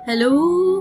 Hello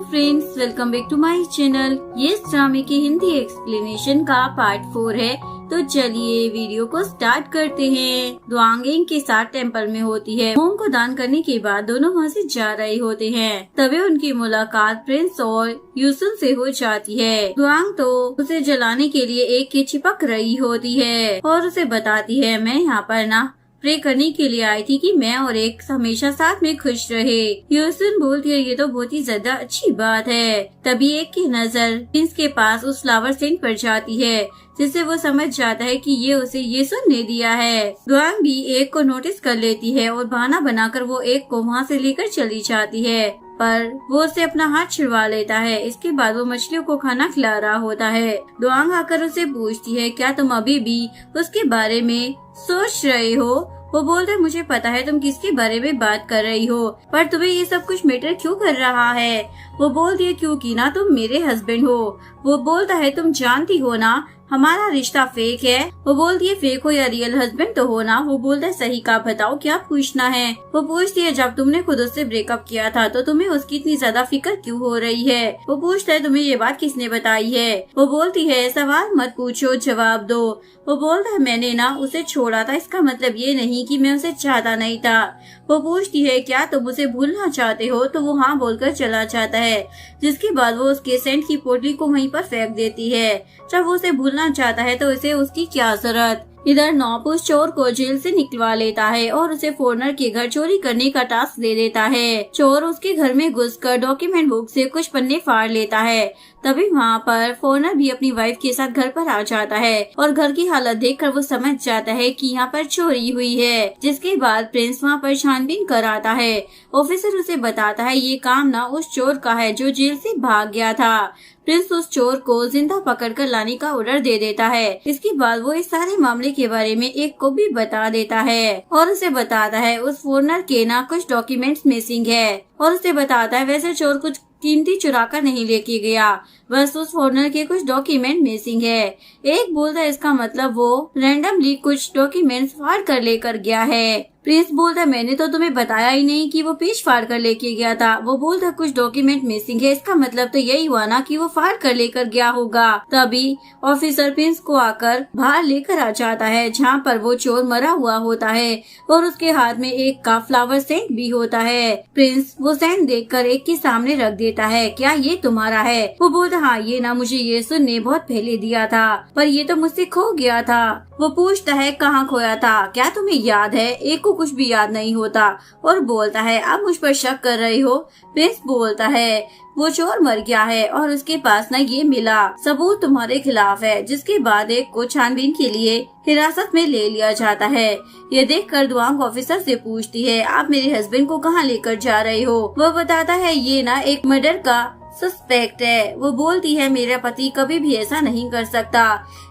friends, welcome back to my channel. ये इस ड्रामे की हिंदी एक्सप्लेनेशन का पार्ट 4 है। तो चलिए वीडियो को स्टार्ट करते हैं। दुआंग के साथ टेम्पल में होती है। होम को दान करने के बाद दोनों वहाँ से जा रहे होते हैं। तभी उनकी मुलाकात प्रिंस और यूसुन से हो जाती है। दुआंग तो उसे जलाने के लिए एक के चिपक रही होती है और उसे बताती है, मैं यहाँ पर ना प्रे करने के लिए आई थी कि मैं और एक हमेशा साथ में खुश रहे। यूसुन बोलती है, ये तो बहुत ही ज्यादा अच्छी बात है। तभी एक की नजर प्रिंस के पास उस फ्लावर सेंट पर जाती है, जिससे वो समझ जाता है कि ये उसे यूसुन ने दिया है। दुआंग भी एक को नोटिस कर लेती है और बहाना बनाकर वो एक को वहाँ से लेकर चली जाती है, पर वो उसे अपना हाथ छिड़वा लेता है। इसके बाद वो मछलियों को खाना खिला रहा होता है। दुआंग आकर उसे पूछती है, क्या तुम अभी भी उसके बारे में सोच रहे हो? वो बोलता है, मुझे पता है तुम किसके बारे में बात कर रही हो, पर तुम्हें ये सब कुछ मैटर क्यों कर रहा है? वो बोलती है, क्योंकि ना तुम मेरे हस्बैंड हो। वो बोलता है, तुम जानती हो ना हमारा रिश्ता फेक है। वो बोलती है, फेक हो या रियल हस्बैंड तो हो ना। वो बोलता है, सही का बताओ क्या पूछना है? वो पूछती है, जब तुमने खुद उससे ब्रेकअप किया था तो तुम्हें उसकी इतनी ज्यादा फिक्र क्यों हो रही है? वो पूछता है, तुम्हें ये बात किसने बताई है? वो बोलती है, सवाल मत पूछो, जवाब दो। वो बोलता है, मैंने ना उसे छोड़ा था, इसका मतलब ये नहीं कि मैं उसे चाहता नहीं था। वो पूछती है, क्या तुम उसे भूलना चाहते हो? तो वो हाँ बोलकर चला जाता है, जिसके बाद वो उसके सेंट की पोटली को वहीं पर फेंक देती है। जब वो उसे भूलना चाहता है तो उसे उसकी क्या जरूरत। इधर नॉप उस चोर को जेल से निकलवा लेता है और उसे फॉरेनर के घर चोरी करने का टास्क दे देता है। चोर उसके घर में घुसकर डॉक्यूमेंट बुक से कुछ पन्ने फाड़ लेता है। तभी वहाँ पर फॉरेनर भी अपनी वाइफ के साथ घर पर आ जाता है और घर की हालत देखकर वो समझ जाता है कि यहाँ पर चोरी हुई है। जिसके बाद प्रिंस वहाँ पर छानबीन कराता है। ऑफिसर उसे बताता है, ये काम ना उस चोर का है जो जेल से भाग गया था। प्रिंस उस चोर को जिंदा पकड़कर लाने का ऑर्डर दे देता है। इसके बाद वो इस सारे मामले के बारे में एक को भी बता देता है और उसे बताता है उस फॉरेनर के ना कुछ डॉक्यूमेंट्स मिसिंग है, और उसे बताता है वैसे चोर कुछ कीमती चुरा कर नहीं लेके गया, बस उस फॉरेनर के कुछ डॉक्यूमेंट मिसिंग है। एक बोलता है, इसका मतलब वो रैंडमली कुछ डॉक्यूमेंट्स फाड़ कर लेकर गया है। प्रिंस बोलता है, मैंने तो तुम्हें बताया ही नहीं कि वो पेज फाड़ कर लेके गया था। वो बोलता है, कुछ डॉक्यूमेंट मिसिंग है, इसका मतलब तो यही हुआ ना कि वो फाड़ कर लेकर गया होगा। तभी ऑफिसर प्रिंस को आकर बाहर लेकर आ जाता है, जहाँ पर वो चोर मरा हुआ होता है और उसके हाथ में एक का फ्लावर सेंट भी होता है। प्रिंस वो सेंट देखकर एक के सामने रख देता है, क्या ये तुम्हारा है? वो बोलता, हाँ ये ना मुझे यूसुन ने बहुत पहले दिया था, पर ये तो मुझसे खो गया था। वो पूछता है, कहाँ खोया था? क्या तुम्हें याद है? एक को कुछ भी याद नहीं होता और बोलता है, आप मुझ पर शक कर रहे हो? प्रिंस बोलता है, वो चोर मर गया है और उसके पास ना ये मिला सबूत तुम्हारे खिलाफ है। जिसके बाद एक को छानबीन के लिए हिरासत में ले लिया जाता है। ये देखकर दुआंग ऑफिसर से पूछती है, आप मेरे हस्बैंड को कहाँ लेकर जा रहे हो? वो बताता है, ये ना एक मर्डर का सस्पेक्ट है। वो बोलती है, मेरा पति कभी भी ऐसा नहीं कर सकता।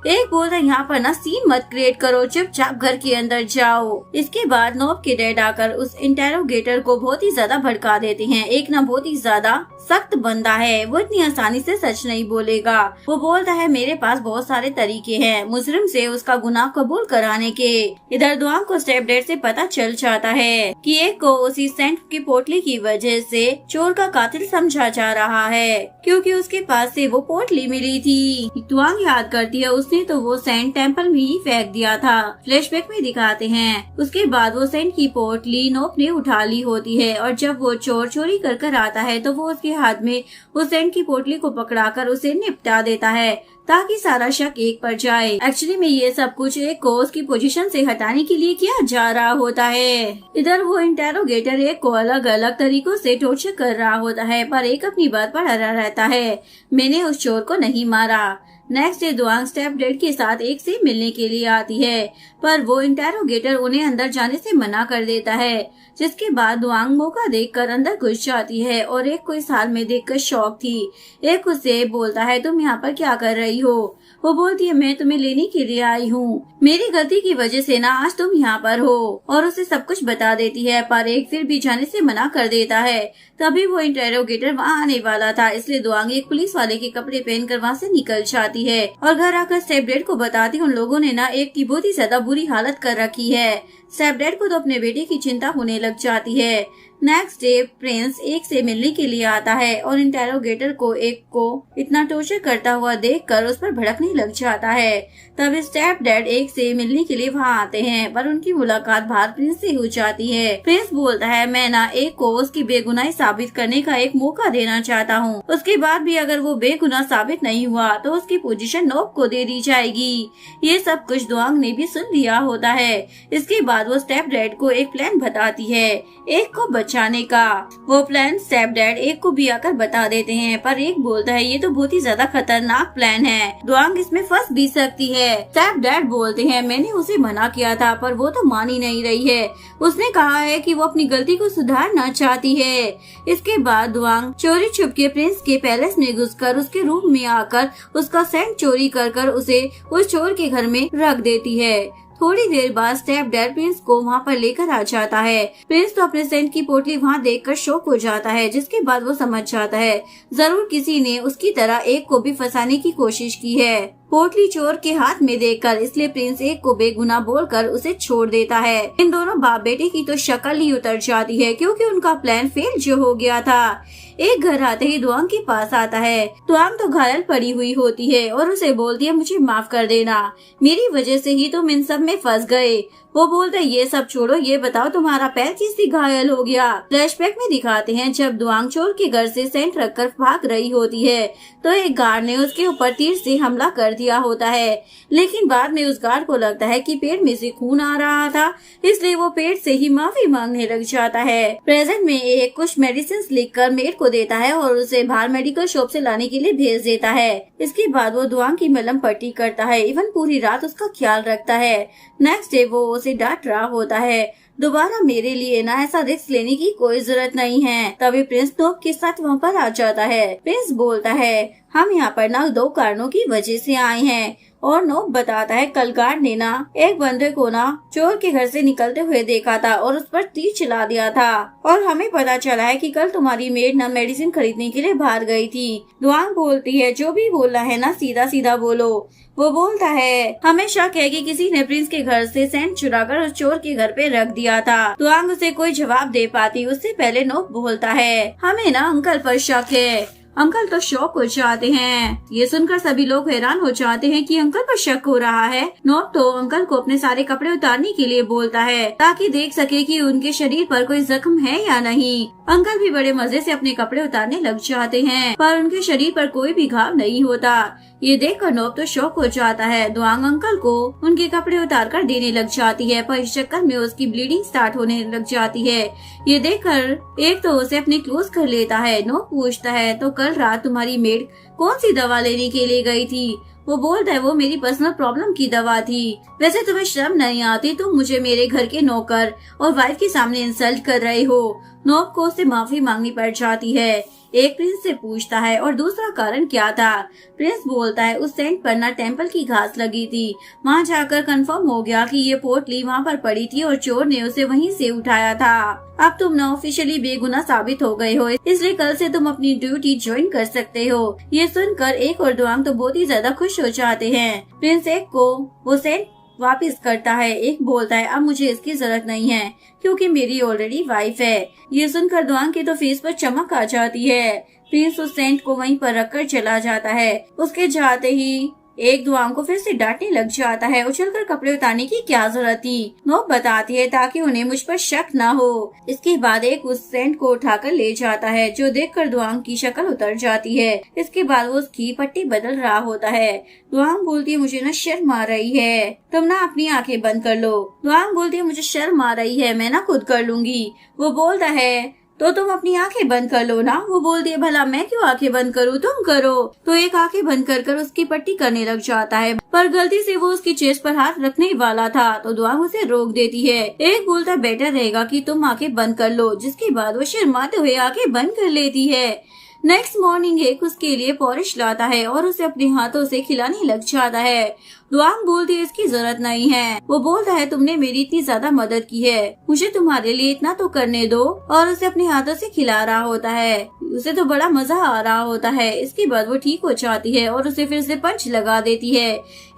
एक बोलता है, यहाँ पर ना सीन मत क्रिएट करो, चुपचाप घर के अंदर जाओ। इसके बाद नॉब के डैड आकर उस इंटेरोगेटर को बहुत ही ज्यादा भड़का देते हैं। एक ना बहुत ही ज्यादा सख्त बंदा है, वो इतनी आसानी से सच नहीं बोलेगा। वो बोलता है, मेरे पास बहुत सारे तरीके हैं मुजरिम से उसका गुनाह कबूल कराने के। इधर दुआंग को स्टेप डैड से पता चल जाता है कि एक को उसी सेंट की पोटली की वजह से चोर का कातिल समझा जा रहा है, क्योंकि उसके पास से वो पोटली मिली थी। दुआंग याद करती है, उसने तो वो सेंट टेम्पल में ही फेंक दिया था। फ्लैशबैक में दिखाते हैं, उसके बाद वो सेंट की पोटली नोप ने उठा ली होती है और जब वो चोर चोरी कर आता है तो वो उसके हाथ में उस सेंट की पोटली को पकड़ाकर उसे निपटा देता है, ताकि सारा शक एक पर जाए। एक्चुअली में ये सब कुछ एक को उसकी पोजीशन से हटाने के लिए किया जा रहा होता है। इधर वो इंटेरोगेटर एक को अलग अलग तरीकों से टॉर्चर कर रहा होता है, पर एक अपनी बात पर अड़ा रहता है, मैंने उस चोर को नहीं मारा। नेक्स्ट डे दुआंग स्टेप डैड के साथ एक से मिलने के लिए आती है, पर वो इंटेरोगेटर उन्हें अंदर जाने से मना कर देता है। जिसके बाद दुआंग मौका देखकर अंदर घुस जाती है और एक को इस हाल में देखकर शॉक थी। एक उसे बोलता है, तुम यहाँ पर क्या कर रही हो? वो बोलती है, मैं तुम्हें लेने के लिए आई हूँ, मेरी गलती की वजह से ना आज तुम यहाँ पर हो, और उसे सब कुछ बता देती है, पर एक फिर भी जाने से मना कर देता है। तभी वो इंटेरोगेटर वहाँ आने वाला था, इसलिए दुआंग एक पुलिस वाले के कपड़े पहनकर वहाँ से निकल जाती है और घर आकर स्टेप डैड को बताती, उन लोगों ने ना एक की बहुत ही ज्यादा बुरी हालत कर रखी है। स्टेप डैड को तो अपने बेटे की चिंता होने लग जाती है। नेक्स्ट डे प्रिंस एक से मिलने के लिए आता है और इंटेरोगेटर को एक को इतना टॉर्चर करता हुआ देखकर उस पर भड़कने लग जाता है। तब स्टेप डैड एक से मिलने के लिए वहाँ आते हैं, पर उनकी मुलाकात बाहर प्रिंस से हो जाती है। प्रिंस बोलता है, मैं ना एक को उसकी बेगुनाही साबित करने का एक मौका देना चाहता हूँ। उसके बाद भी अगर वो बेगुनाह साबित नहीं हुआ तो उसकी पोजीशन नोब को दे दी जाएगी। ये सब कुछ दुआंग ने भी सुन लिया होता है। इसके बाद वो स्टेप डैड को एक प्लान बताती है एक को बचाने का। वो प्लान स्टेप डैड एक को भी आकर बता देते हैं, पर एक बोलता है ये तो बहुत ही ज्यादा खतरनाक प्लान है, दुआंग इसमें फंस भी सकती है। स्टेप डैड बोलते हैं, मैंने उसे मना किया था पर वो तो मान ही नहीं रही है। उसने कहा है कि वो अपनी गलती को सुधारना चाहती है। इसके बाद दुआंग चोरी छुप के प्रिंस के पैलेस में घुसकर उसके रूम में आकर उसका सेंट चोरी कर उसे उस चोर के घर में रख देती है। थोड़ी देर बाद स्टेप डैड प्रिंस को वहाँ पर लेकर आ जाता है। प्रिंस तो अपने सेंट की पोटली वहाँ देखकर शॉक हो जाता है, जिसके बाद वो समझ जाता है जरूर किसी ने उसकी तरह एक को भी फंसाने की कोशिश की है। पोटली चोर के हाथ में देखकर इसलिए प्रिंस एक को बेगुनाह बोलकर उसे छोड़ देता है। इन दोनों बाप बेटे की तो शक्ल ही उतर जाती है, क्योंकि उनका प्लान फेल जो हो गया था। एक घर आते ही दुआंग के पास आता है। दुआंग तो घायल पड़ी हुई होती है और उसे बोलती है, मुझे माफ कर देना, मेरी वजह से ही तुम इन सब में फंस गए। वो बोलते ये सब छोड़ो, ये बताओ तुम्हारा पैर किससे घायल हो गया। फ्लैशबैक में दिखाते हैं जब दुआंग चोर के घर से सेंट रखकर भाग रही होती है तो एक गार्ड ने उसके ऊपर तीर से हमला कर दिया होता है, लेकिन बाद में उस गार्ड को लगता है कि पेट में से खून आ रहा था, इसलिए वो पेट से ही माफी मांगने लग जाता है। प्रेजेंट में एक कुछ मेडिसिन लिखकर मेड को देता है और उसे बाहर मेडिकल शॉप से लाने के लिए भेज देता है। इसके बाद वो दुआंग की मलहम पट्टी करता है, इवन पूरी रात उसका ख्याल रखता है। नेक्स्ट डे वो उसे डांट रहा होता है, दोबारा मेरे लिए ना ऐसा रिस्क लेने की कोई जरूरत नहीं है। तभी प्रिंस नोब के साथ वहाँ पर आ जाता है। प्रिंस बोलता है, हम यहाँ पर ना 2 कारणों की वजह से आए हैं। और नोब बताता है, कल गार्ड ने ना एक बंदे को ना चोर के घर से निकलते हुए देखा था और उस पर तीर चला दिया था, और हमें पता चला है कि कल तुम्हारी मेड ना मेडिसिन खरीदने के लिए बाहर गई थी। दुआंग बोलती है, जो भी बोलना है ना सीधा सीधा बोलो। वो बोलता है, हमें शक है कि किसी ने प्रिंस के घर से सेंट चुराकर उस चोर के घर पे रख दिया था। दुआंग उसे कोई जवाब दे पाती उससे पहले नोब बोलता है, हमें ना अंकल पर शक है। अंकल तो शॉक हो जाते हैं। ये सुनकर सभी लोग हैरान हो जाते हैं कि अंकल पर शक हो रहा है। नोब तो अंकल को अपने सारे कपड़े उतारने के लिए बोलता है ताकि देख सके कि उनके शरीर पर कोई जख्म है या नहीं। अंकल भी बड़े मजे से अपने कपड़े उतारने लग जाते हैं, पर उनके शरीर पर कोई भी घाव नहीं होता। ये देखकर नोब तो शॉक हो जाता है। दुआंग अंकल को उनके कपड़े उतार कर देने लग जाती है, पर इस चक्कर में उसकी ब्लीडिंग स्टार्ट होने लग जाती है। ये देखकर एक तो उसे अपने क्लोज कर लेता है। नोब पूछता है, तो कल रात तुम्हारी मेड कौन सी दवा लेने के लिए गई थी? वो बोलता है, वो मेरी पर्सनल प्रॉब्लम की दवा थी। वैसे तुम्हें शर्म नहीं आती? तुम मुझे मेरे घर के नौकर और वाइफ के सामने इंसल्ट कर रहे हो। नोब को उससे माफी मांगनी पड़ जाती है। एक प्रिंस से पूछता है, और दूसरा कारण क्या था? प्रिंस बोलता है, उस सेंट पर ना टेम्पल की घास लगी थी। वहाँ जाकर कंफर्म हो गया कि ये पोटली वहाँ पर पड़ी थी और चोर ने उसे वहीं से उठाया था। अब तुम ना ऑफिशियली बेगुनाह साबित हो गए हो, इसलिए कल से तुम अपनी ड्यूटी ज्वाइन कर सकते हो। ये सुनकर एक और दुआंग तो बहुत ही ज्यादा खुश हो जाते हैं। प्रिंस एक को वो सेंट वापस करता है। एक बोलता है, अब मुझे इसकी जरूरत नहीं है क्योंकि मेरी ऑलरेडी वाइफ है। ये सुनकर दुआंग के तो फेस पर चमक आ जाती है। प्रिंस उस सेंट को वहीं पर रखकर चला जाता है। उसके जाते ही एक दुआंग को फिर से डांटने लग जाता है, उछलकर कपड़े उतारने की क्या जरूरत थी। नोब बताती है ताकि उन्हें मुझ पर शक न हो। इसके बाद एक उस सेंट को उठाकर ले जाता है, जो देखकर दुआंग की शक्ल उतर जाती है। इसके बाद वो उसकी पट्टी बदल रहा होता है। दुआंग बोलती है, मुझे ना शर्म आ रही है, तुम ना अपनी आंखें बंद कर लो। दुआंग बोलती है, मुझे शर्म आ रही है, मैं ना खुद कर लूंगी। वो बोलता है, तो तुम अपनी आंखें बंद कर लो ना। वो बोलती है, भला मैं क्यों आंखें बंद करूँ, तुम करो। तो एक आंखें बंद कर उसकी पट्टी करने लग जाता है, पर गलती से वो उसकी चेस्ट पर हाथ रखने वाला था तो दुआंग उसे रोक देती है। एक बोलता, बेटर रहेगा कि तुम आंखें बंद कर लो, जिसके बाद वो शर्माते हुए आंखें बंद कर लेती है। नेक्स्ट मॉर्निंग एक उसके लिए पॉरिश लाता है और उसे अपने हाथों से खिलाने लग जाता है। दुआंग बोलती है इसकी जरूरत नहीं है। वो बोलता है तुमने मेरी इतनी ज्यादा मदद की है, मुझे तुम्हारे लिए इतना तो करने दो। और उसे अपने हाथों से खिला रहा होता है। उसे तो बड़ा मजा आ रहा होता है। इसके बाद वो ठीक हो जाती है और उसे फिर से पंच लगा देती है।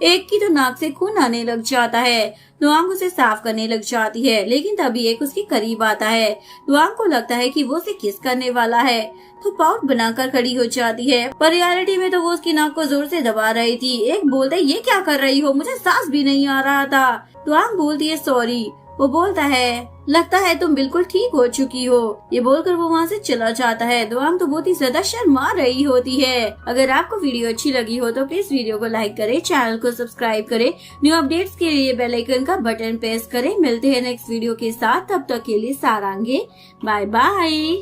एक की तो नाक से खून आने लग जाता है। दुआंग उसे साफ करने लग जाती है, लेकिन तभी एक उसके करीब आता है। दुआंग को लगता है कि वो उसे किस करने वाला है, तो पाउट बनाकर खड़ी हो जाती है। पर रियलिटी में तो वो उसकी नाक को जोर से दबा रही थी। एक बोलते ये क्या कर रही हो, मुझे सांस भी नहीं आ रहा था। दुआंग बोलती है सॉरी। वो बोलता है लगता है तुम बिल्कुल ठीक हो चुकी हो। ये बोलकर वो वहाँ से चला जाता है। दुआंग तो बहुत ही ज्यादा शर्मा रही होती है। अगर आपको वीडियो अच्छी लगी हो तो प्लीज वीडियो को लाइक करें, चैनल को सब्सक्राइब करें, न्यू अपडेट्स के लिए बेल आइकन का बटन प्रेस करें। मिलते हैं नेक्स्ट वीडियो के साथ, तब तक के लिए सारांगे बाय बाय।